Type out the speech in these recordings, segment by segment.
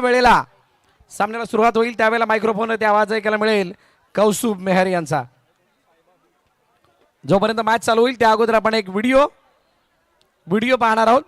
वेळेला सामन्याला सुरुवात होईल त्यावेळेला मायक्रोफोन ते आवाज ऐकायला मिळेल कौसुब मेहर यांचा. जोपर्यंत मॅच चालू होईल त्या अगोदर आपण एक व्हिडिओ पाहणार आहोत.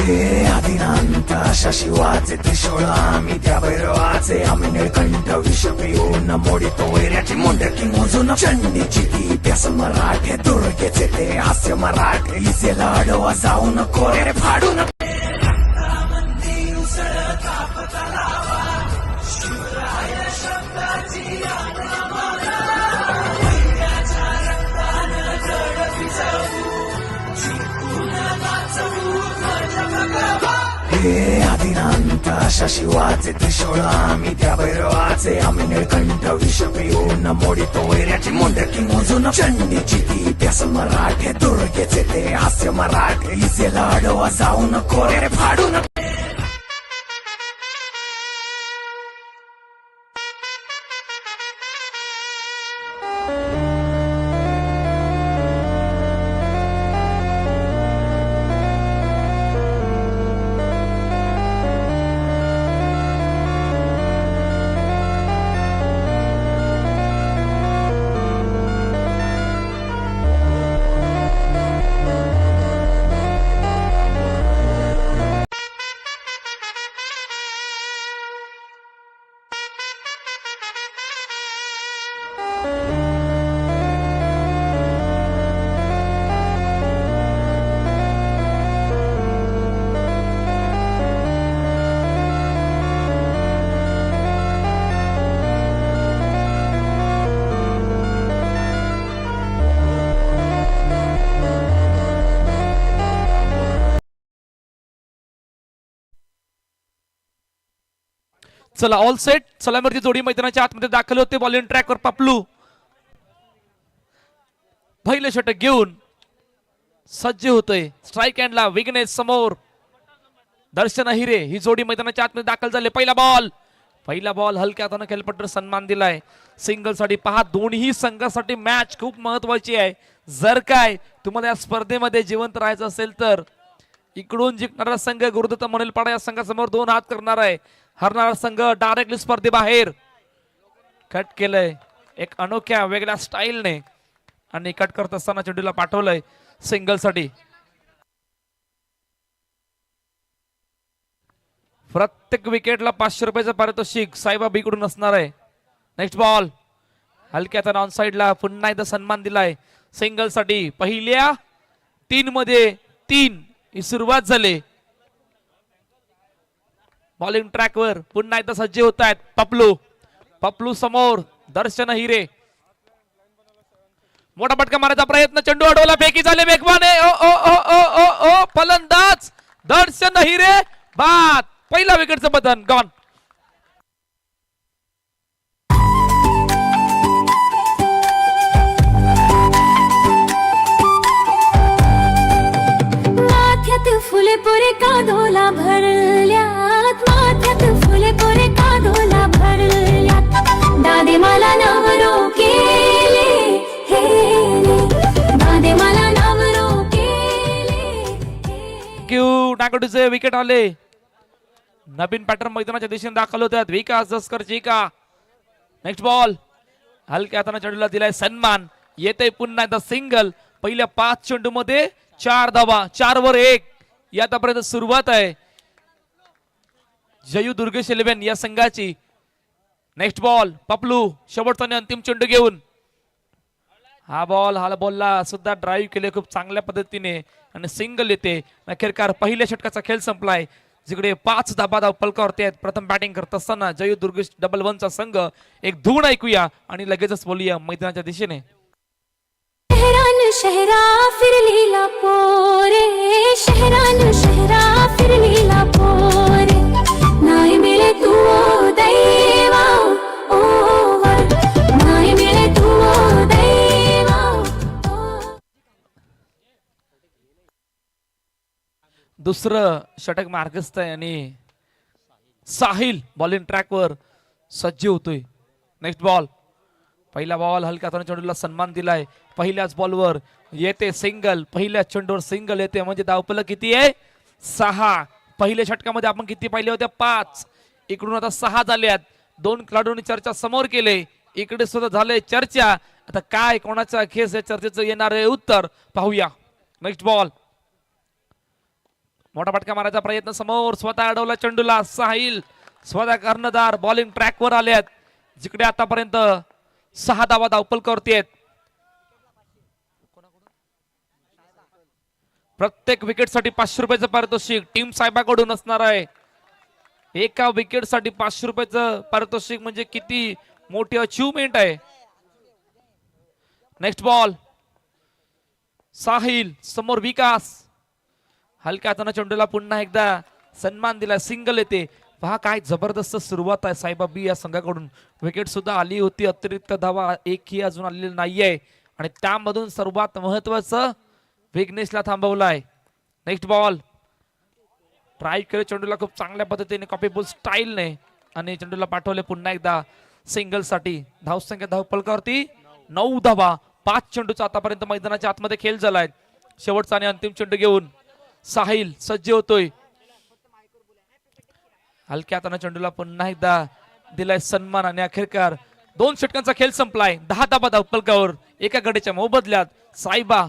हे आदिनांत अशा शिवाचे त्रिशूळ आम्ही त्या भैरवाचे आम्ही निळकंठ विष पिऊन मोडितो वैऱ्याची मुंडकी मोजून चंडीची ती प्यास मराठे दुर्गेचे ते हास्य मराठे इसेला अडवा जाऊन कोरे फाडून हे आदिनांत अशा शिवाचे त्रिशूळ आम्ही त्या भैरवाचे आम्ही निळकंठ विष पिऊन मोडितो वैऱ्याची मुंडकी मोजून चंडीची ती प्यास मराठे दुर्गेचे ते हास्य मराठे इसेला अडवा जाऊन कोरे फाडून चला ऑल सेट. सलामीवरती जोडी मैदानाच्या आतमध्ये दाखल होते. बॉलिंग ट्रॅकवर पपलू पहिलं षटक घेऊन सज्ज होतोय. स्ट्राईक हँडला विघ्नेश समोर दर्शन अहिरे ही जोडी मैदानाच्या आतमध्ये दाखल झाले. पहिला बॉल हलक्या हाताने खेळपट्टीवर सन्मान दिलाय. सिंगल साठी पहा दोन्ही संघासाठी मॅच खूप महत्वाची आहे. जर काय तुम्हाला या स्पर्धेमध्ये जिवंत राहायचं असेल तर इकडून जिंकणारा संघ गुरुदत्त मनेलपाडा या संघासमोर 2 हात करणार आहे. हरणारा संघ डायरेक्टली स्पर्धेबाहेर. कट केलंय एक अनोख्या वेगळ्या स्टाईलने आणि कट करत असताना चेंडूला पाठवलंय सिंगल साठी. प्रत्येक विकेटला 500 रुपयाचं पारितोषिक साईबा बी कडून असणार आहे. नेक्स्ट बॉल हलक्या हाताने ऑन साइडला पुन्हा एकदा सन्मान दिलाय सिंगल साठी. पहिल्या 3 मध्ये 3 ही सुरुवात झाली. बॉलिंग ट्रॅकवर पुन्हा एकदा सज्ज होत आहेत पपलू समोर दर्शन हिरे. मोठा फटका मारायचा प्रयत्न. चेंडू अडवला. फेकी झाले वेगवाने. ओ ओ ओ ओ ओ ओ फलंदाज दर्शन हिरे बाद. पहिला विकेटचं बदन गॉन. फुले पुरे काढोला भरल्यात. माथ्यात फुले पुरे काढोला भरल्यात. दादे मला नवरो केले हे दादे मला नवरो केले. क्यू नागोडीचे विकेट आले. नवीन पॅटर्न मैदानाच्या दिशेने दाखल होतात. विकास जसकर चिका. नेक्स्ट बॉल हलक्या हाताने चेंडूला दिलाय सन्मान. येते पुन्हा एकदा सिंगल. पहिल्या 5 चेंडू मध्ये 4 धावा. 4 वर 1 या आतापर्यंत सुरुवात आहे जयू दुर्गेश 11 या संघाची. नेक्स्ट बॉल पपलू शेवटचा आणि अंतिम चेंडू घेऊन. हा बॉलला सुद्धा ड्राईव्ह केले खूप चांगल्या पद्धतीने आणि सिंगल येते. अखेरकार पहिल्या षटकाचा खेळ संपलाय. जिकडे 5 धाबा फलकावरती आहेत. प्रथम बॅटिंग करत असताना जयू दुर्गेश 11 चा संघ एक धून ऐकूया आणि लगेचच बोलूया मैदानाच्या दिशेने. शहरान शहरा फिरलीला पोरे शहरान शहरा फिरलीला पोरे नाही मिळे तू दैवा ओवर नाही मिळे तू दैवा दुसरं षटक मार्गस्थ आहे आणि साहिल बॉलिंग ट्रॅकवर सज्ज होतोय. Next ball. पहिला बॉल हलक्या हाताने चेंडूला सन्मान दिलाय. पहिल्याच बॉलवर येते सिंगल. पहिल्या चेंडूवर सिंगल येते म्हणजे धावफलक किती आहे 6. पहिल्या षटकामध्ये आपण किती पाहिले होते 5. इकडून आता 6 झाल्यात. 2 खेळाडूंनी चर्चा समोर केले. इकडे सुद्धा झाले चर्चा. आता काय कोणाचा खेस या चर्चेचं येणार आहे उत्तर पाहूया. Next ball. मोठा फटका मारायचा प्रयत्न समोर स्वतः अडवला चेंडूला. साहिल स्वतः कर्णधार बॉलिंग ट्रॅकवर आलेत. जिकडे आतापर्यंत 6 धावा धावफलकावरती आहेत. प्रत्येक विकेटसाठी 500 रुपयाचं पारितोषिक टीम साहेबाकडून असणार आहे. एका विकेटसाठी 500 रुपयाचं पारितोषिक म्हणजे किती मोठी अचीवमेंट आहे. Next ball. साहिल समोर विकास हलक्या हाताने चेंडूला पुन्हा एकदा सन्मान दिला. सिंगल येते. पहा काय जबरदस्त सुरुवात आहे साईबाबी या संघाकडून. विकेट सुद्धा आली होती. अतिरिक्त धावा एकही अजून आलेली नाहीये आणि त्यामधून सर्वात महत्वाचं विघ्नेशला थांबवलाय. Next ball. ट्राय केले चेंडूला खूप चांगल्या पद्धतीने कॉपीबॉल स्टाईलने आणि चेंडूला पाठवले पुन्हा एकदा सिंगल साठी. धावसंख्या धावफलकावरती 9 धावा. 5 चेंडूचा आतापर्यंत मैदानाच्या आतमध्ये खेळ झालाय. शेवटचा आणि अंतिम चेंडू घेऊन साहिल सज्ज होतोय. हलक्या हाताने चेंडूला पुन्हा एकदा दिलाय सन्मान आणि अखेरकार 2 षटकांचा खेळ संपलाय. 10 धावा धावफलकावर एका गडीच्या मोबदल्यात साईबा.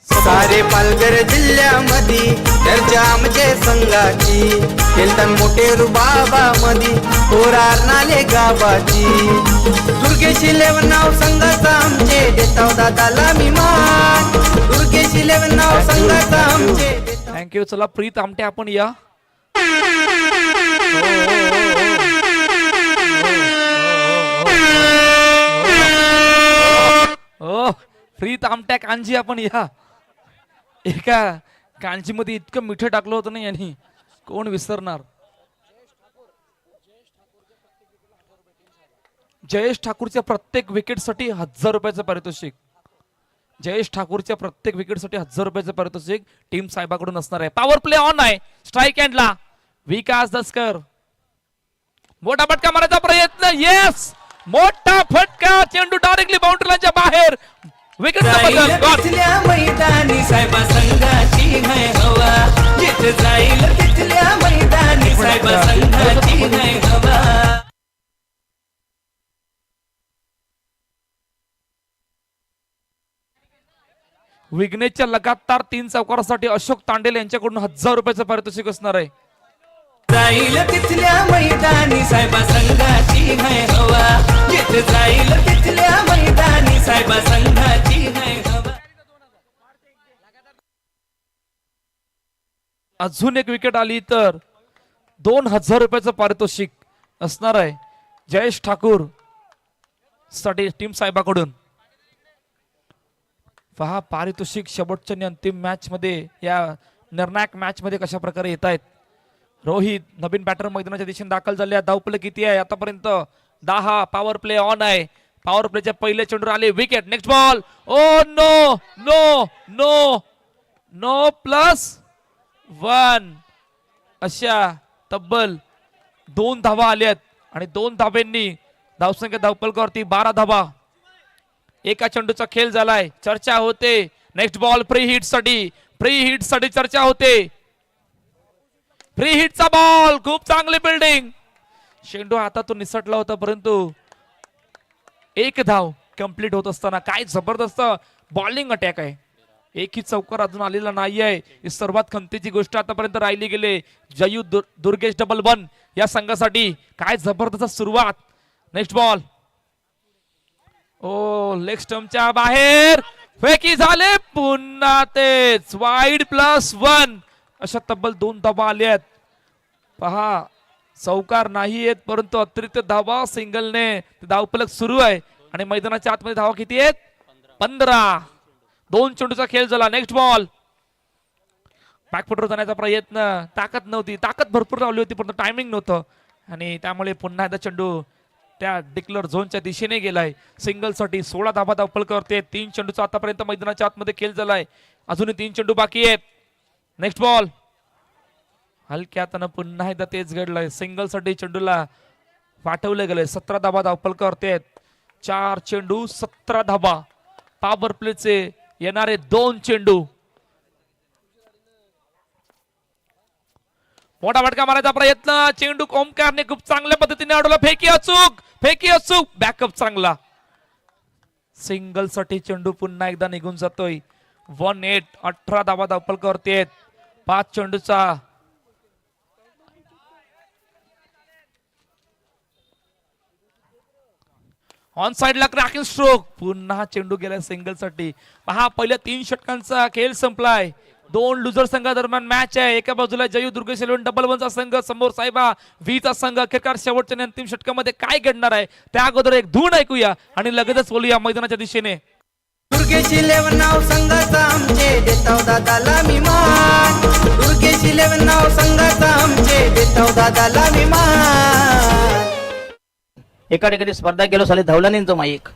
सारे पालघर जिल्ह्यामध्ये चर्चा आमचे संघाची केलतन मोठे रुबाबा मधी पोरार नाले गावाची दुर्गेशी लेव नाव संघाचा आमचे देताव दादाला मी मान दुर्गेशी लेव नाव संघाचा आमचे थँक्यू. चला प्रीत आमटे आपण या. प्रीत आमट्या कांजी आपण या. एका कांजी मध्ये इतकं मिठं टाकलं होतं ना यांनी कोण विसरणार. जयेश ठाकूरच्या प्रत्येक विकेटसाठी 1000 रुपयाचं पारितोषिक. जयेश ठाकूरच्या प्रत्येक विकेटसाठी 1000 रुपयाचं पारितोषिक टीम साहेबाकडून असणार आहे. पॉवर प्ले ऑन आहे. स्ट्राईक हँडला विकास दसकर. मोठा फटका मारायचा प्रयत्न. येस मोठा फटका. चेंडू डायरेक्टली बाउंड्रीच्या बाहेर. विकेट तिथल्या मैदानी साहेबा संघाची है हवा जिथे जाईल तिथल्या मैदानी साहेबा संघाची है हवा. विघ्नेशच्या लगातार 3 चौकारासाठी अशोक तांडेल यांच्याकडून 1000 रुपयाचं पारितोषिक असणार आहे. जाईल तिथल्या मैदानी साहेबा संघाची है हवा जिथे जाईल तिथल्या मैदानी साहेबा संघाची है हवा. अजून एक विकेट आली तर 2000 रुपयाचं पारितोषिक असणार आहे जयेश ठाकूर साठी टीम साहेबाकडून. पहा पारितोषिक शेवटच्या आणि अंतिम मॅच मध्ये या निर्णायक मॅच मध्ये कशा प्रकारे येत आहेत. रोहित नवीन बॅटर मैदानाच्या दिशेने दाखल झाले. धावफलक किती आहे आतापर्यंत 10. पॉवर प्ले ऑन आहे. पॉवर प्लेच्या पहिले चेंडूवर आले wicket. Next ball. Oh no no no no +1 अशा तब्बल 2 धावा आल्यात आणि 2 धाब्यांनी धावसंख्या धावफलकावरती 12 धावा. एका चेंडूचा खेळ झालाय. चर्चा होते नेक्स्ट बॉल प्री हिट साठी चर्चा होते. फ्री हिटचा बॉल. खूप चांगली बिल्डिंग. चेंडू हातातून निसटला होता परंतु 1 धाव कंप्लीट होत असताना काय जबरदस्त बॉलिंग अटॅक आहे. एकही चौकार अजून आलेला नाहीये. ही सर्वात खंतीची गोष्ट आतापर्यंत राहिली गेले. जयू दुर्गेश 1-1 या संघासाठी काय जबरदस्त सुरुवात. Next ball. ओ लेग स्टंपच्या बाहेर फेकी झाले. पुन्हा तेच वाईड +1 अशा तब्बल 2 धावा आल्यात. पहा चौकार नाही आहेत परंतु अतिरिक्त धावा सिंगलने धावफलक सुरू आहे आणि मैदानाच्या आतमध्ये धावा किती आहेत 15. 2 चेंडूचा खेळ झाला. Next ball. बॅकफुटवर जाण्याचा प्रयत्न, ताकद नव्हती, ताकद भरपूर लावली होती पण टायमिंग नव्हतं आणि त्यामुळे पुन्हा एकदा चेंडू त्या डिक्लेअर झोनच्या दिशेने गेलाय. सिंगल साठी 16 धाबा धावपळ करते. 3 चेंडूचा आतापर्यंत मैदानाच्या आतमध्ये खेळ झालाय. अजूनही 3 चेंडू बाकी आहेत. Next ball. हलक्या हातानं पुन्हा एकदा तेच घडलंय. सिंगल साठी चेंडूला पाठवले गेले. 17 धाबा धावपळ करतेत. 4 चेंडू 17 धाबा. पॉवर प्लेचे येणारे 2 चेंडू. मोठा फटका मारायचा प्रयत्न. चेंडू ओमकारने खूप चांगल्या पद्धतीने अडवला. फेकी अचूक, फेकी अचूक. बॅकअप चांगला. सिंगल साठी चेंडू पुन्हा एकदा निघून जातोय. 1-8. 18 धाबा धावपळ करतेत. 5 चेंडूचा ऑन साइडला क्रॅकिंग स्ट्रोक. पुन्हा चेंडू गेला सिंगल साठी. पहा पहिल्या 3 षटकांचा खेळ संपलाय. 2 लुजर संघादरम्यान मॅच आहे. एका बाजूला जयू दुर्गेश 11 डबल 1चा संघ, समोर साहेबा व्हीचा संघ. अखेरकार शेवटच्या आणि अंतिम षटकामध्ये काय घडणार आहे त्या अगोदर एक धून ऐकूया आणि लगेचच बोलूया मैदानाच्या दिशेने. दुर्गेश 11 नाव संघाचा आमचे देताव दादाला मी मान. दुर्गेश 11 नाव संघाचा आमचे देताव दादाला मी मान. एका ठिकाणी स्पर्धा गेलो साले धावला नाही तो माईक.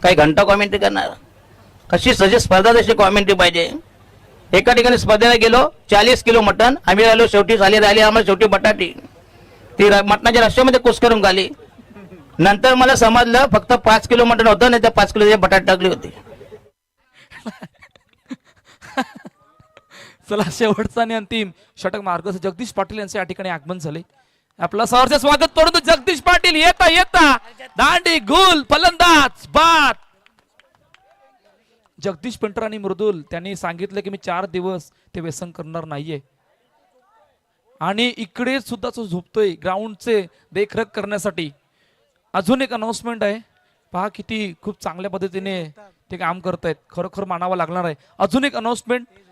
काही घंटा कॉमेंट्री करणार, कशी सजे स्पर्धा तशी कॉमेंट्री पाहिजे. एका ठिकाणी स्पर्धेला गेलो 40 किलो मटण, आम्ही राहिलो शेवटी झाली राहिली आम्हाला शेवटी बटाटी. ती मटणाच्या रश्श्यामध्ये कुस करून खाली. नंतर मला समजलं फक्त 5 किलो मटण होतं नाही त्या 5 किलो बटाटे टाकली होती. चला शेवटचा आणि अंतिम षटक मार्ग जगदीश पाटील यांचे या ठिकाणी आगमन झाले. आपलं सहर्ष स्वागत परंतु जगदीश पाटील येता येता दांडी गुल फलंदाज बाद. जगदीश पेंटर आणि मृदुल त्यांनी सांगितलं की मी 4 दिवस ते व्यसन करणार नाहीये आणि इकडे सुद्धा तो झोपतोय ग्राउंडचे देखरेख करण्यासाठी. अजून एक अनाउन्समेंट आहे. पहा किती खूप चांगल्या पद्धतीने ते काम करतायत. खरोखर मानावं लागणार आहे. अजून एक अनाउन्समेंट आहे.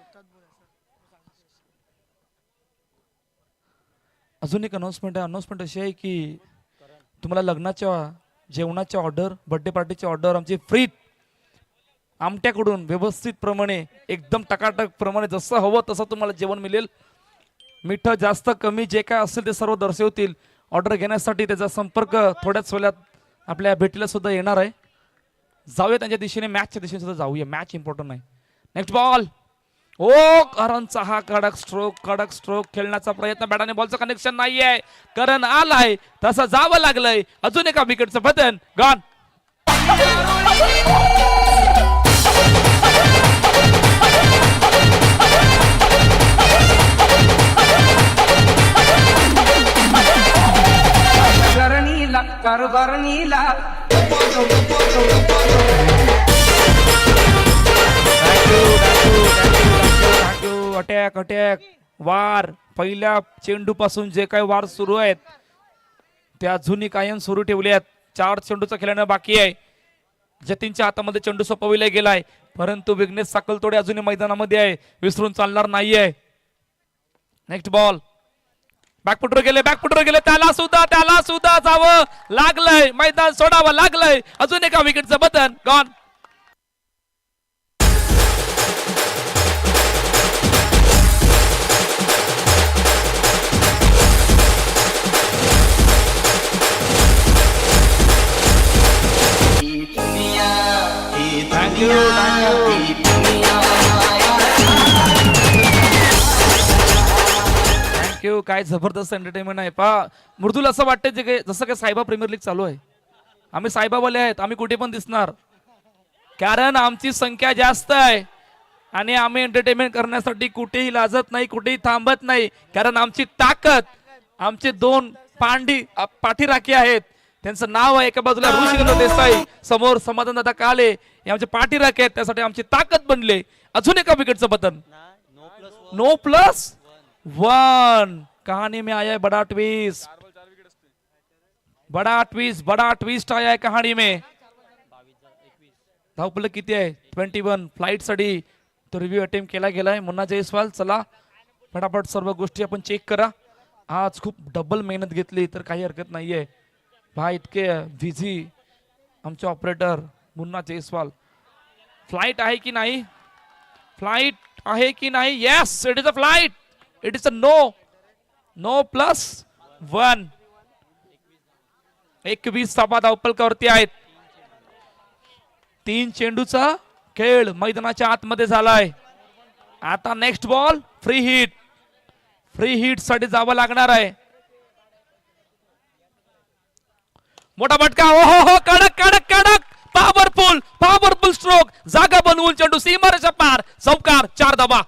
अनाउन्समेंट अशी आहे की तुम्हाला लग्नाच्या जेवणाच्या ऑर्डर, बर्थडे पार्टीची ऑर्डर आमची फ्री आमट्याकडून व्यवस्थित प्रमाणे एकदम टकाटक प्रमाणे जसं हवं तसं तुम्हाला जेवण मिळेल. मिठं जास्त कमी जे काय असेल ते सर्व दर्शवतील. ऑर्डर घेण्यासाठी त्याचा संपर्क थोड्याच वेळात आपल्या भेटीला सुद्धा येणार आहे. जाऊया त्यांच्या दिशेने, मॅचच्या दिशेने सुद्धा जाऊया. मॅच इम्पॉर्टंट आहे. Next ball. ओ करणचा हा कडक स्ट्रोक खेळण्याचा प्रयत्न. बॅटाने बॉलचं कनेक्शन नाहीये. करण आलाय तसं जावं लागलंय. अजून एका विकेटचं पतन. गॉन. अटॅक वार. पहिल्या चेंडू पासून जे काही वार सुरू आहेत ते अजूनही कायम सुरू ठेवले आहेत. 4 चेंडूचा खेळणं बाकी आहे. जतीनच्या हातामध्ये चेंडू सोपविला गेलाय परंतु विघ्नेश साकलतोडे अजूनही मैदानामध्ये आहे. विसरून चालणार नाहीये. Next ball. बॅकफुटर गेले त्याला सुद्धा जावं लागलंय. मैदान सोडावं लागलंय. अजून एका विकेटचं बटन. गॉन. थँक्यू. काय जबरदस्त एंटरटेनमेंट आहे. पहा मृदुल असं वाटतं जसं काय सायबा प्रीमियर लीग चालू आहे. आम्ही सायबावाले आहेत. आम्ही कुठे पण दिसणार कारण आमची संख्या जास्त आहे आणि आम्ही एंटरटेनमेंट करण्यासाठी कुठेही लाजत नाही, कुठेही थांबत नाही. कारण आमची ताकद, आमचे 2 पाठीराखी आहेत. त्यांचं नाव आहे एका बाजूला ऋषिकेंद्र देसाई, समोर समाधानदादा काले. हे आमचे पाठीराखे आहेत. त्यासाठी आमची ताकद बनले. अजून एका विकेटचं बटन. No plus 1. कहानी में आया है बड़ा ट्विस्ट. बड़ा ट्विस्ट आया है कहानी में. धावपल किती आहे? 21. फ्लाइट साठी तो रिव्ह्यू अटेम्प्ट केला गेलाय. मुन्ना जयस्वाल. चला फटाफट सर्व गोष्टी आपण चेक करा. आज खूप डबल मेहनत घेतली तर काही हरकत नाहीये. भाई इतके बिझी आमचे ऑपरेटर मुन्ना जयस्वाल. फ्लाइट आहे की नाही? फ्लाइट आहे की नाही? Yes, it is a flight. It is a no +1. 21 धावा धावपलकावरती आहेत. 3 चेंडूचा खेळ मैदानाच्या आतमध्ये झालाय. आता नेक्स्ट बॉल फ्री हिट साठी जावं लागणार आहे. मोठा फटका. हो कडक पॉवरफुल स्ट्रोक. जागा बनवून चेंडू सीमारेषा पार. चौकार. 4 धावा.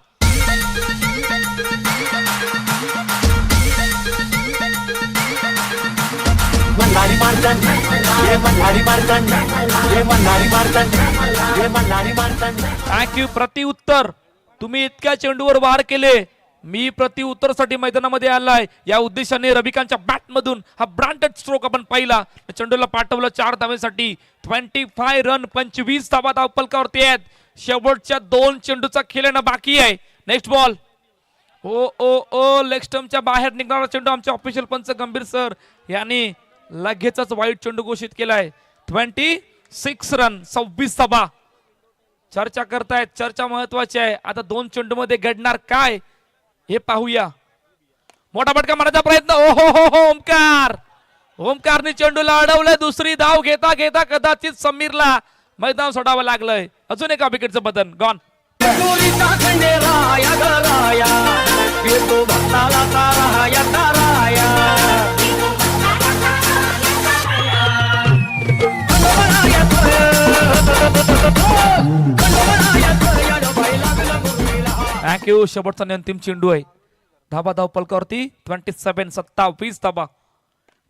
थँक्यू. प्रत्युत्तर. तुम्ही इतक्या चेंडूवर वार केले. मी प्रत्युत्तर साठी मैदानामध्ये आलाय. या उद्देशाने रविकांतच्या बॅट मधून हा ब्रांडेड स्ट्रोक आपण पाहिला. चेंडूला पाठवलं 4 धावेसाठी. 25 रन. 25 धावा धावपलकावरती आहेत. शेवटच्या 2 चेंडूचा खेळणं बाकी आहे. Next ball. ओ लेग स्टंपच्या बाहेर निघणारा चेंडू आमचे ऑफिशियल पंच गंभीर सर यांनी लगेचच वाईट चेंडू घोषित केलाय. 26 रन. 26 धावा. चर्चा करतायत. चर्चा महत्वाची आहे. आता 2 चेंडू मध्ये घडणार काय हे पाहूया. मोठा फटका मारण्याचा प्रयत्न. हो ओमकारने चेंडूला अडवलंय. दुसरी धाव घेता कदाचित समीरला मैदान सोडावं लागलंय. अजून एका विकेटचं बदल गॉन. थँक्यू. शेवटचा आणि अंतिम चेंडू आहे. धाबा धावपलकावरती 27 धाबा.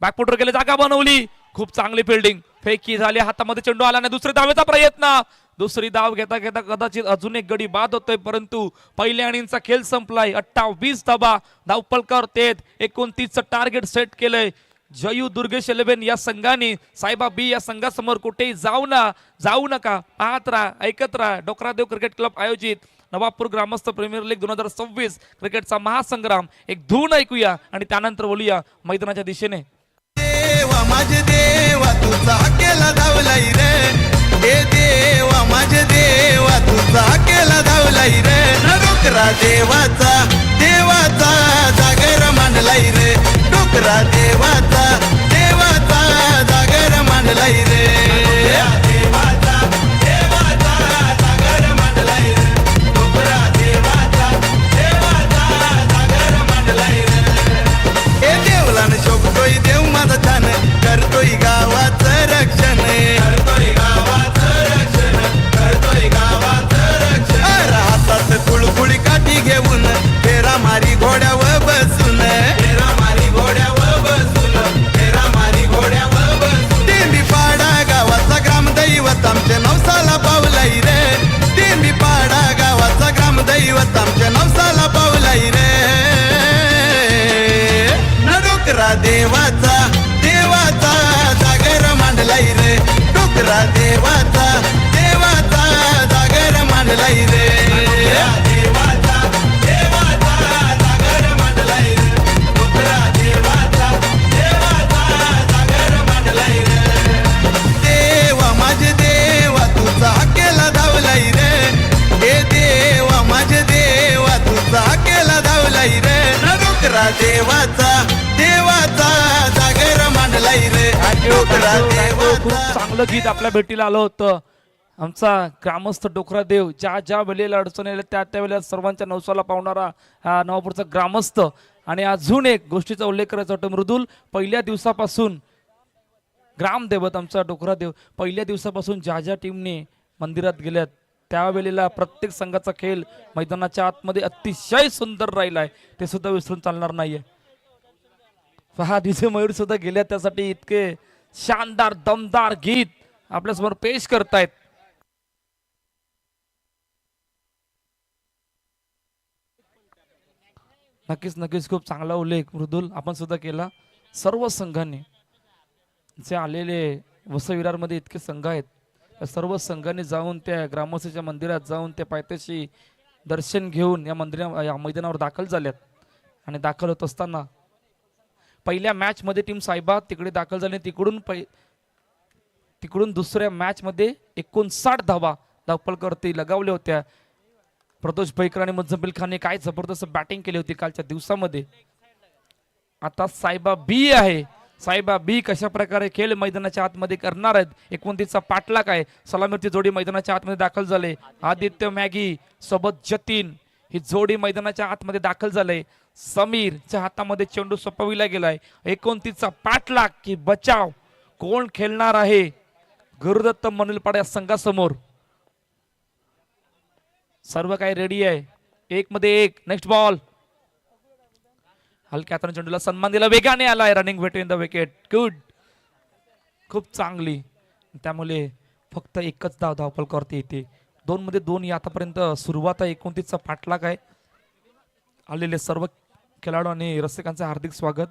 बॅकफुटर गेले. जागा बनवली. खूप चांगली फिल्डिंग. फेकी झाली. हातामध्ये चेंडू आला नाही. दुसरी धावेचा प्रयत्न. दुसरी धाव घेता कदाचित अजून एक गडी बाद होतोय. परंतु पहिल्या इनिंगचा खेळ संपलाय. 28 धाबा धावपलकावरती. 29चं टार्गेट सेट केलंय. जयू दुर्गेश 11 या संघाने साईबा बी या संघासमोर कुठेही जाऊ नका. पाहत राहा, ऐकत राहा. डोकरादेव क्रिकेट क्लब आयोजित नवापूर ग्रामस्थ प्रीमियर लीग 2026 क्रिकेटचा महासंग्राम. एक धून ऐकूया आणि त्यानंतर बोलूया मैदानाच्या दिशेने. देवा माझे देवा तुझा केला धावलाई रे. हे देवा माझे देवा तुझा केला धावलाई रे. डोकरा देवाचा जागर मांडलाई रे. डोकरा देवाचा जागर मांडलाई रे. शोभतोय देव माझा छान. करतोय गावाचं रक्षण. हातात कुळकुळी काठी घेऊन फेरा मारी घोड्यावर बसून. टेंबी पाडा गावाचा ग्रामदैवत आमच्या नवसाला पावलाई रे. टेंबी पाडा गावाचा ग्रामदैवत आमच्या नवसाला पावलाई रे. डोकरा देवाचा जागर मांडलाई रे. डोकरा देवाचा जागर मांडलाई रे. देवा माझे देवा तुझा केला धावलाई रे. हे देवा माझे देवा तुझा केला धावलाई रे. डोकरा देवाचा जागर मांडलाई रे. डोकरा खूप चांगलं गीत आपल्या भेटीला आलं होतं. आमचा ग्रामस्थ डोकरादेव ज्या वेळेला अडचण येईल त्या वेळेला सर्वांच्या नवसाला पावणारा हा नवापूरचा ग्रामस्थ. आणि अजून एक गोष्टीचा उल्लेख करायचा होता. मृदुल, पहिल्या दिवसापासून ग्रामदेवत आमचा डोकरादेव पहिल्या दिवसापासून ज्या टीमने मंदिरात गेल्यात त्यावेळेला प्रत्येक संघाचा खेळ मैदानाच्या आतमध्ये अतिशय सुंदर राहिलाय. ते सुद्धा विसरून चालणार नाहीये. पहा दिसे मयूर सुद्धा गेल्या त्यासाठी इतके शानदार दमदार गीत आपल्यासमोर पेश करतायत. नक्कीच खूप चांगला उल्लेख मृदुल आपण सुद्धा केला. सर्व संघांनी जे आलेले वसविरारमध्ये इतके संघ आहेत त्या सर्व संघांनी जाऊन त्या ग्रामस्थाच्या मंदिरात जाऊन त्या पायथ्याशी दर्शन घेऊन या मैदानावर दाखल झाल्यात. आणि दाखल होत असताना पहिल्या मॅच मध्ये टीम साईबा तिकडे दाखल झाली. तिकडून दुसऱ्या मॅच मध्ये 59 धावा धावपलकरती लगावल्या होत्या. प्रदोष भैकर आणि मुझ्झमिल खानने काय जबरदस्त बॅटिंग केली होती कालच्या दिवसामध्ये. आता सायबा बी आहे. सायबा बी कशा प्रकारे खेळ मैदानाच्या आतमध्ये करणार आहेत. 29चा पाठलाग आहे. सलामीची जोडी मैदानाच्या आतमध्ये दाखल झाले. आदित्य मॅगी सोबत जतीन ही जोडी मैदानाच्या आतमध्ये दाखल झाले. समीरच्या हातामध्ये चेंडू सोपविला गेलाय. 29चा पाठलाग की बचाव कोण खेळणार आहे गुरुदत्त मनुलपाडा संघासमोर. सर्व काही रेडी आहे. 1 मध्ये 1. Next ball. हलक्या हाताने चेंडूला सन्मान दिला. वेगाने आलाय. Running between the wicket. Good. खूप चांगली. त्यामुळे फक्त एकच धावपलकरती येते. 2 मध्ये 2 ही आतापर्यंत सुरुवात आहे. 29चा पाठलाग आहे. आलेले सर्व खेळाडू आणि रसिकांचे हार्दिक स्वागत.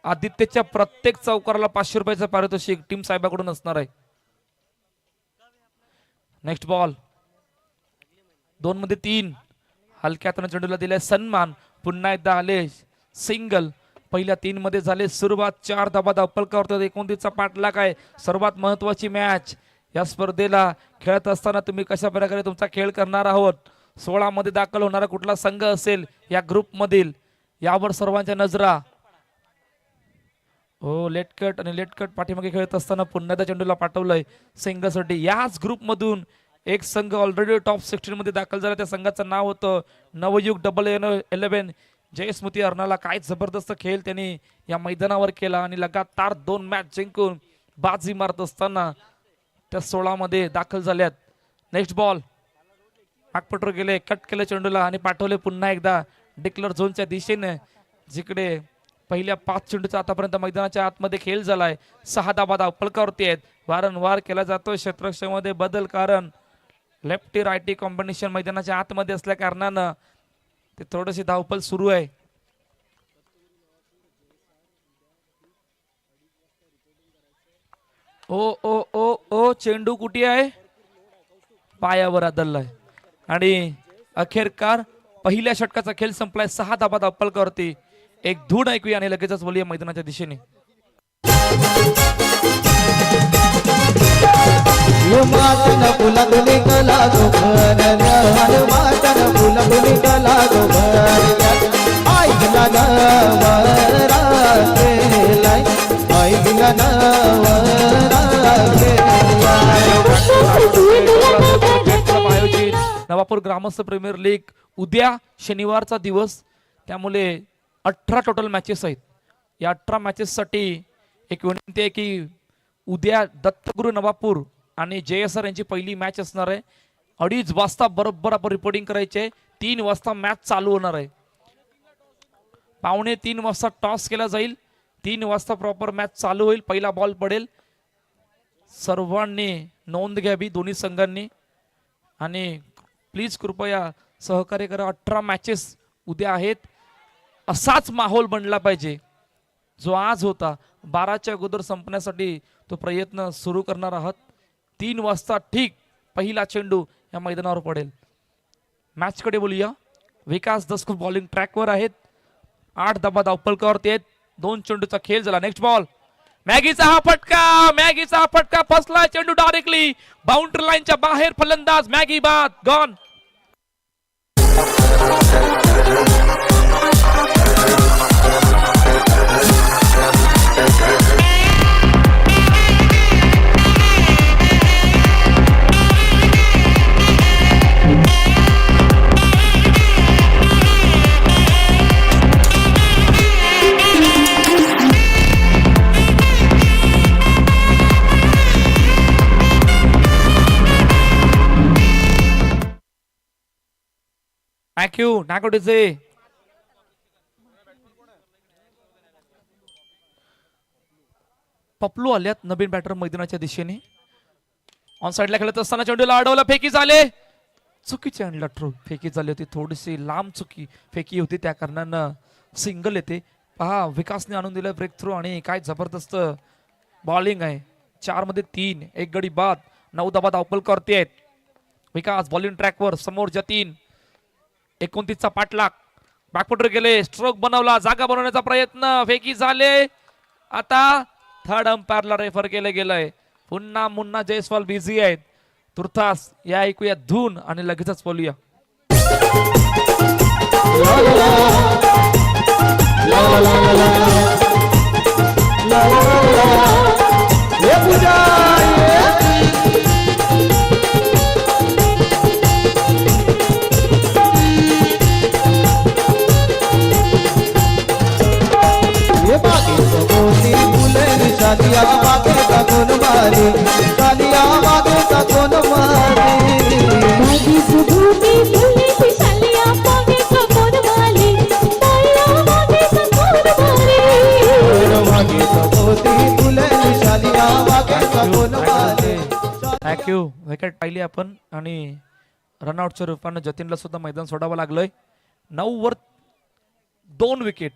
आदित्यच्या प्रत्येक चौकाराला 500 रुपयाचं पारितोषिक टीम साहेबाकडून असणार आहे. Next ball. 2 मध्ये 3. हलक्या हाताने चेंडूला दिलाय सन्मान. पुन्हा एकदा आले सिंगल. पहिल्या 3 मध्ये झाले सुरुवात. 4 धाबा धावपलकरतो. 29चा पाठलाग आहे. सर्वात महत्वाची मॅच या स्पर्धेला खेळत असताना तुम्ही कशा प्रकारे तुमचा खेळ करणार आहोत. 16 मध्ये दाखल होणारा कुठला संघ असेल या ग्रुप मधील यावर सर्वांच्या नजरा. हो लेट कट आणि लेट कट पाठीमागे खेळत असताना पुन्हा एकदा चेंडूला पाठवलंय संघासाठी. याच ग्रुप मधून एक संघ ऑलरेडी टॉप 16 मध्ये दाखल झाला. त्या संघाचं नाव होतं नवयुग AA11. जयस्मृती अर्नाला काय जबरदस्त खेळ त्यांनी या मैदानावर केला आणि लगातार 2 मॅच जिंकून बाजी मारत असताना त्या 16 मध्ये दाखल झाल्यात. Next ball. आगपटवर गेले. कट केले चेंडूला आणि पाठवले पुन्हा एकदा डिक्लर झोनच्या दिशेने जिकडे पहिल्या 5 चेंडूचा आतापर्यंत मैदानाच्या आतमध्ये खेळ झालाय. 6 धाबा धावपलकरती आहेत. वारंवार केला जातोय क्षेत्ररक्षणामध्ये बदल कारण लेफ्टी रायटी कॉम्बिनेशन मैदानाच्या आतमध्ये असल्या कारणानं ते थोडीशी धावपल सुरू आहे. ओ ओ ओ ओ चेंडू कुठे आहे. पायावर आदळलाय आणि अखेरकार पहिल्या षटकाचा खेळ संपलाय. 6 धाबा धावपलकरती. एक धून ऐकूया आणि लगेचच बोलूया मैदानाच्या दिशेने. आयोजित नवापूर ग्रामस्थ प्रीमियर लीग उद्या शनिवारचा दिवस. त्यामुळे 18 टोटल मॅचेस आहेत. या 18 मॅचेस साठी एक विनंती आहे की उद्या दत्तगुरु नवापूर आणि JSR यांची पहिली मॅच असणार आहे. 2:30 वाजता बरोबर आपण रिपोर्टिंग करायचे. 3 वाजता मॅच चालू होणार आहे. 2:45 वाजता टॉस केला जाईल. 3 वाजता प्रॉपर मॅच चालू होईल. पहिला बॉल पडेल. सर्वांनी नोंद घ्यावी दोन्ही संघांनी आणि प्लीज कृपया सहकार्य करा. 18 मॅचेस उद्या आहेत. असाच माहोल बनला पाहिजे जो आज होता. 12च्या अगोदर संपण्यासाठी तो प्रयत्न सुरू करणार आहात. 3 वाजता ठीक पहिला चेंडू या मैदानावर पडेल. मॅच कडे बोलूया. विकास दसको बॉलिंग ट्रॅकवर आहेत. 8 धाबा धावपलकरती आहेत. 2 चेंडूचा खेळ झाला. Next ball. मॅगीचा हा फटका फसला चेंडू डायरेक्टली बाउंड्री लाईनच्या बाहेर. फलंदाज मॅगी बाद गॉन. थँक्यू नागोडेचे. पपलू आल्यात नवीन बॅटर मैदानाच्या दिशेने. ऑन साइडला खेळत असताना चेंडूला अडवलं. फेकी झाले. चुकीची आणला थ्रो. फेकी झाली होती. थोडीशी लांब चुकी फेकी होती. त्या कारणानं सिंगल येते. पहा विकासने आणून दिलं ब्रेक थ्रू आणि काय जबरदस्त बॉलिंग आहे. 4 मध्ये 3. 1 गडी बाद. 9 धाबा धावपलकरती आहेत. विकास बॉलिंग ट्रॅकवर. समोर जतीन. 29चा पाठलाग. बॅकफुटर गेले, स्ट्रोक बनवला, जागा बनवण्याचा प्रयत्न, फेकी झाले. आता थर्ड अंपायरला रेफर केलं गेलंय. पुन्हा मुन्ना जयस्वाल बिझी आहेत. तुर्तास या ऐकूया धून आणि लगेचच बोलूया. माझी सुभूती फुलली शालिया पागे कपोन वाली बाळा मागे कपोन वाली थँक्यू. विकेट पाहिली आपण आणि रनआउटच्या रूपानं जतीनला सुद्धा मैदान सोडावं लागलंय. 9 वर 2 विकेट.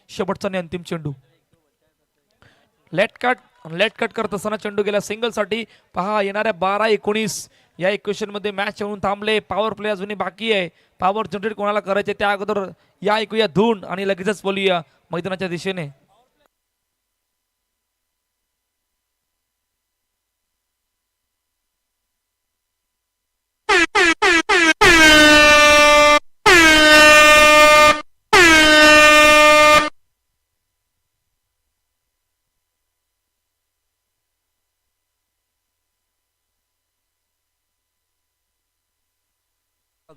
शेवटचा आणि अंतिम चेंडू. लेट कट करत असताना चेंडू गेला सिंगल साठी. पहा येणाऱ्या 12-19 या इक्वेशन मध्ये मॅच येऊन थांबले. पॉवर प्ले अजूनही बाकी आहे. पॉवर जनरेट कोणाला करायचे त्या अगोदर या ऐकूया धून आणि लगेचच बोलूया मैदानाच्या दिशेने.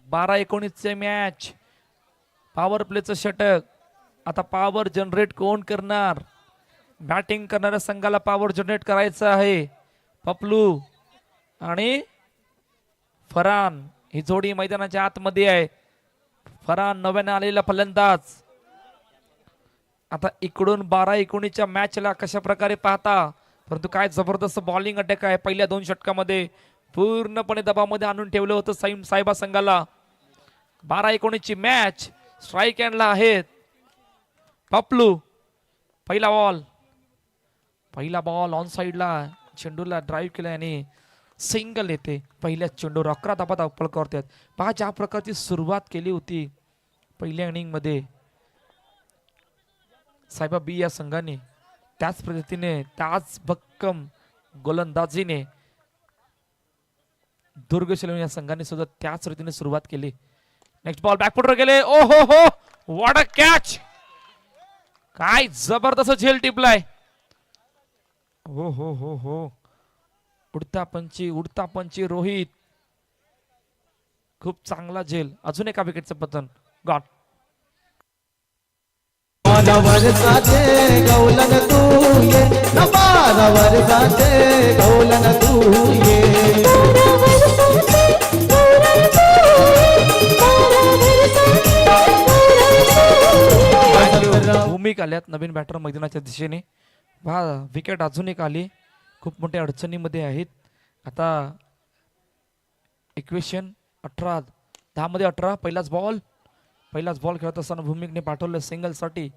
बारा 19 मॅच. पॉवर प्लेचं षटक. आता पॉवर जनरेट कोण करणार? बॅटिंग करणाऱ्या संघाला पॉवर जनरेट करायचं आहे. पपलू आणि फरान ही जोडी मैदानाच्या आतमध्ये आहे. फरान नव्याने आलेला फलंदाज. आता इकडून 12-19च्या मॅचला कशा प्रकारे पाहता? परंतु काय जबरदस्त बॉलिंग अटॅक आहे. पहिल्या 2 षटकामध्ये पूर्णपणे दबावामध्ये आणून ठेवलं होतं साहेबा संघाला. 12-19ची मॅच. स्ट्राईक एंडला आहेत पपलू. पहिला बॉल ऑन साइडला चेंडूला ड्राईव्ह केला आणि सिंगल येते. पहिल्या चेंडूवर 11 धावा धावपळ करतात. पहा ज्या प्रकारची सुरुवात केली होती पहिल्या इनिंग मध्ये साहेबा बी या संघाने, त्याच पद्धतीने त्याच भक्कम गोलंदाजीने दुर्ग शिलवणी या संघाने सुद्धा त्याच रीतीने सुरुवात केली. नेक्स्ट बॉल बॅकफुटर गेले. ओ हो हो व्हॉट अ कॅच. काय जबरदस्त झेल टिपलाय. हो हो हो हो उडता पंची रोहित. खूप चांगला झेल. अजून एका विकेटचं पतन. गॉट. भूमिका आल्यात नवीन बॅटर मैदानाच्या दिशेने. पहा विकेट अजून एक आली. खूप मोठ्या अडचणीमध्ये आहेत. आता इक्वेशन 18-10 मध्ये 18. पहिलाच बॉल खेळत असताना भूमिकने पाठवलं सिंगल साठी.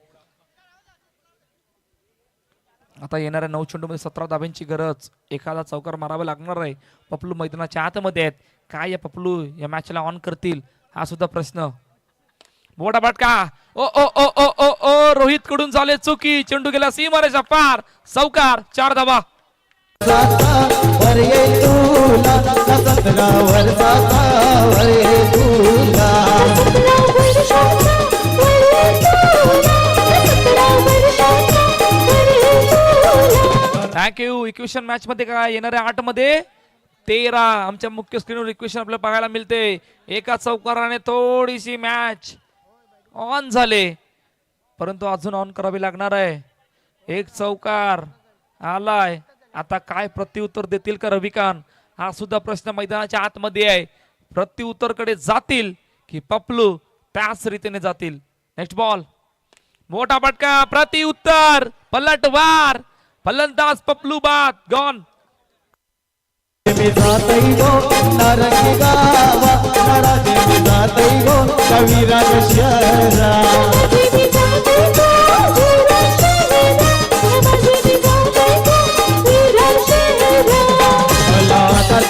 आता येणाऱ्या 9 चेंडूमध्ये 17 धाब्यांची गरज. एखादा चौकार मारावा लागणार आहे. पपलू मैदानाच्या आतमध्ये आहेत. काय या पपलू या मॅचला ऑन करतील हा सुद्धा प्रश्न. मोठा फटका. ओ ओ ओ ओ ओ ओ रोहित कडून झाले चुकी. चेंडू गेला सीमारेषा पार. चौकार. 4 धावा. थँक्यू. इक्वेशन मॅच मध्ये काय येणाऱ्या 8 मध्ये 13 आमच्या मुख्य स्क्रीनवर इक्वेशन आपल्याला पाहायला मिळते. एका चौकाराने थोडीशी मॅच ऑन झाले, परंतु अजून ऑन करावी लागणार आहे. एक चौकार आलाय. आता काय प्रत्युत्तर देतील का रविकांत हा सुद्धा प्रश्न मैदानाच्या आतमध्ये आहे. प्रत्युत्तर कडे जातील की पपलू त्याच रीतीने जातील. Next ball. मोठा फटका. प्रत्युत्तर. पलटवार. फलंदाज पपलू बाद. गॉन.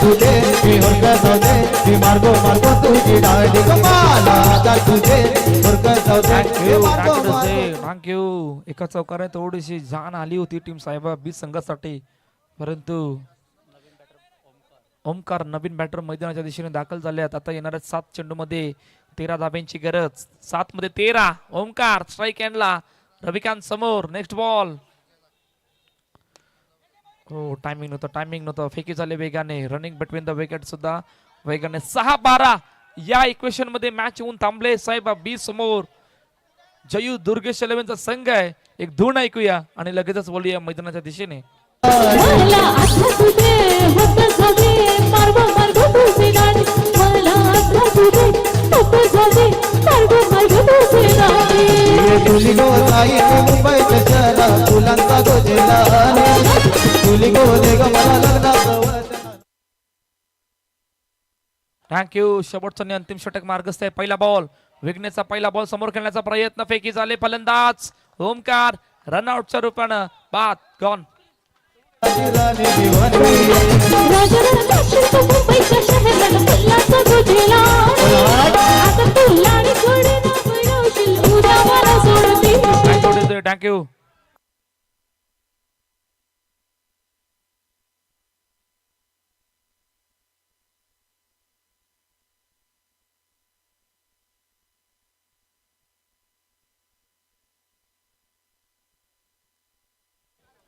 तुझे मार्गो तुझी डाळ तुझे एका चौकाने थोडीशी जाण आली होती टीम साहेबा बी संघासाठी, परंतु ओमकार नवीन बॅटर मैदानाच्या दिशेने दाखल झाले आहेत. आता येणाऱ्या 7 चेंडूमध्ये 13 धाब्यांची गरज. 7 मध्ये 13. ओमकार स्ट्राईक एंडला. रविकांत समोर. Next ball. हो टायमिंग नव्हतं. फेकी झाले वेगाने. रनिंग बिटवीन द विकेट सुद्धा वेगाने. 6-12 या इक्वेशन मध्ये मॅच येऊन थांबले साहेबा बी समोर. जयू दुर्गेश 11चा संघ आहे. एक धून ऐकूया आणि लगेचच बोलूया मैदानाच्या दिशेने. मला आठवत तुझे होत झाले मार्ग तुझे गाणे मला आठवत तुझे होत झाले मार्ग तुझे गाणे तुली गो ताई मुंबईच्या शहरात फुलांचा गोजेला तुली गो दे ग मला लग्नाचं. थँक्यू. शेवटचा आणि अंतिम षटक मार्गस्थ आहे. पहिला बॉल विघ्नेचा पहिला बॉल समोर खेळण्याचा प्रयत्न. फेकी झाले. फलंदाज ओमकार रनआउटच्या रूपानं बाद गॉन. मुंबईच्या शहरात फुलांचा गोजेला आता तुला आणि थोडे ना बनवशील उद्या मला सोडते. थँक्यू.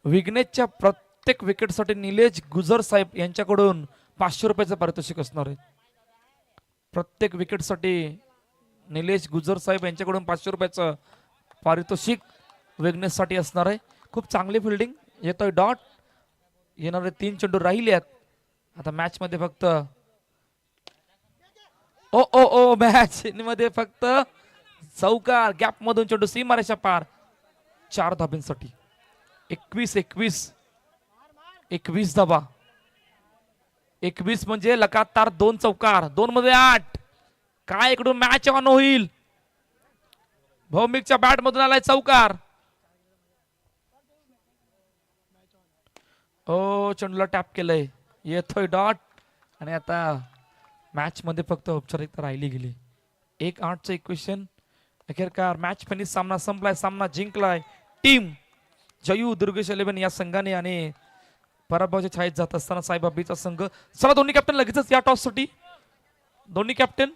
विघ्नेशच्या प्रत्येक विकेटसाठी निलेश गुजर साहेब यांच्याकडून 500 रुपयाचं पारितोषिक असणार आहे. प्रत्येक विकेटसाठी निलेश गुजर साहेब यांच्याकडून 500 रुपयाचं पारितोषिक विघ्नेशसाठी असणार आहे. खूप चांगली फिल्डिंग. येतोय डॉट. येणारे 3 चेंडू राहिले आहेत. आता मॅच मध्ये फक्त मॅच मध्ये फक्त चौकार गॅप मधून चेंडू सीमारेषा पार. 4 धाब्यांसाठी 21 धाबा. 21 म्हणजे लगातार 2 चौकार. 2 मध्ये 8. काय इकडून मॅच ऑन होईल. भौमिकच्या बॅट मधून आलाय चौकार. चेंडूला टॅप केलंय. येतोय डॉट. आणि आता मॅच मध्ये फक्त औपचारिकता राहिली गेली. 1-8चं इक्वेशन. अखेरकार मॅच फिनिश. सामना संपलाय. सामना जिंकलाय टीम जयू दुर्गेश 11 या संघाने आणि पराभवाच्या छायेत जात असताना साईबा बीचा संघ. चला दोन्ही कॅप्टन लगेचच या टॉस साठी. दोन्ही कॅप्टन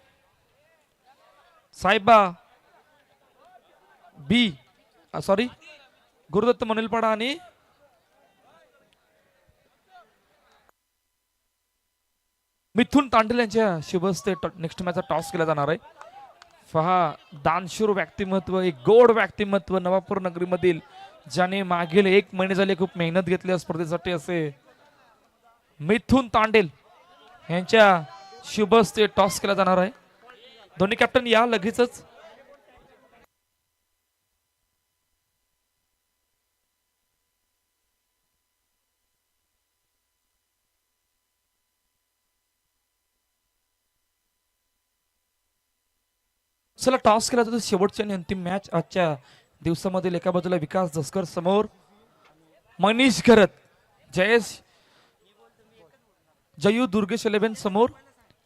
साईबा बी सॉरी गुरुदत्त मनिलपाडा आणि मिथुन तांडेल यांच्या शुभस्ते नेक्स्ट मॅचचा टॉस केला जाणार आहे. पहा दानशूर व्यक्तिमत्व, एक गोड व्यक्तिमत्व नवापूर नगरीमधील, ज्याने मागील 1 महिने झाले खूप मेहनत घेतली या स्पर्धेसाठी, असे मिथुन तांडेल यांच्या शुभस्ते टॉस केला जाणार आहे. दोन्ही कॅप्टन या लगेचच. चला टॉस केला जातो. शेवटची आणि अंतिम मॅच आजच्या दिवसामधील. एका बाजूला विकास दसकर समोर मनीष घरत, जयू दुर्गेश 11 समोर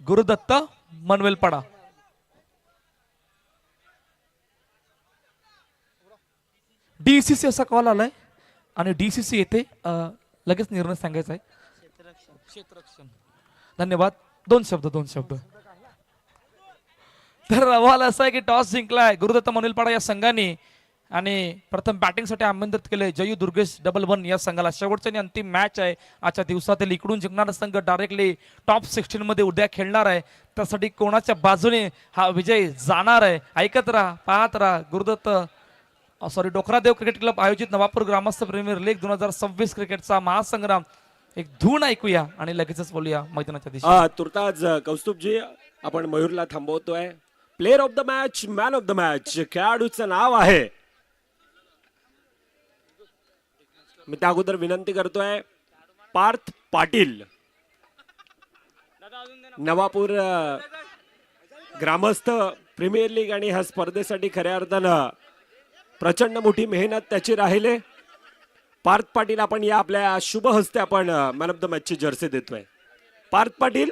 गुरुदत्त मनवेलपाडा. डीसीसी असा कॉल आलाय आणि डीसीसी येथे लगेच निर्णय सांगायचा आहे. धन्यवाद. दोन शब्द. तर अहवाल असा आहे की टॉस जिंकलाय गुरुदत्त मनवेलपाडा या संघाने आणि प्रथम बॅटिंगसाठी आमंत्रित केले जयू दुर्गेश 11 या संघाला. शेवटची आणि अंतिम मॅच आहे आजच्या दिवसातील. इकडून जिंकणारा संघ डायरेक्टली टॉप 16 मध्ये उद्या खेळणार आहे. त्यासाठी कोणाच्या बाजूने हा विजय जाणार आहे ऐकत राहा, पाहत राहा. डोकरादेव क्रिकेट क्लब आयोजित नवापूर ग्रामस्थ प्रीमियर लीग 2026 क्रिकेटचा महासंग्राम. एक धून ऐकूया आणि लगेचच बोलूया मैदानाच्या दिशेने. तुर्ताज कौस्तुभजी, आपण मयूरला थांबवतोय. Player of the match, man of the match खेळाडूचं नाव आहे. मी त्या अगोदर विनंती करतोय पार्थ पाटील, नवापूर ग्रामस्थ प्रीमियर लीग आणि ह्या स्पर्धेसाठी खऱ्या अर्थानं प्रचंड मोठी मेहनत त्याची राहिले. पार्थ पाटील, आपण या आपल्या शुभ हस्ते आपण मॅन ऑफ द मॅचची जर्सी देतोय. पार्थ पाटील.